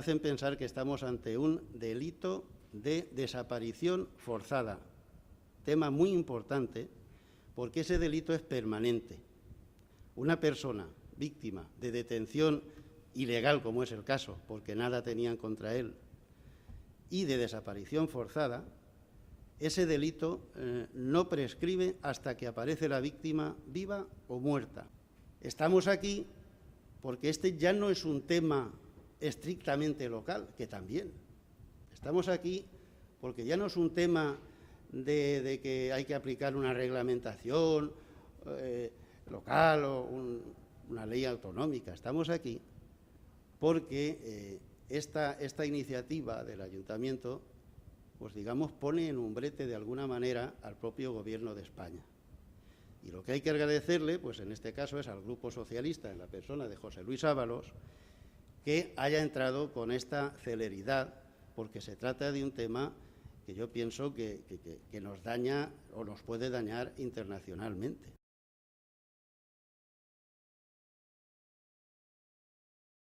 hacen pensar que estamos ante un delito de desaparición forzada, tema muy importante porque ese delito es permanente. Una persona víctima de detención ilegal, como es el caso, porque nada tenían contra él, y de desaparición forzada, ese delito no prescribe hasta que aparece la víctima viva o muerta. Estamos aquí porque este ya no es un tema estrictamente local, que también. Estamos aquí porque ya no es un tema de que hay que aplicar una reglamentación local o una ley autonómica. Estamos aquí porque esta iniciativa del Ayuntamiento, pues digamos, pone en un brete de alguna manera al propio Gobierno de España. Y lo que hay que agradecerle, pues en este caso, es al Grupo Socialista, en la persona de José Luis Ábalos, que haya entrado con esta celeridad, porque se trata de un tema que yo pienso que nos daña o nos puede dañar internacionalmente.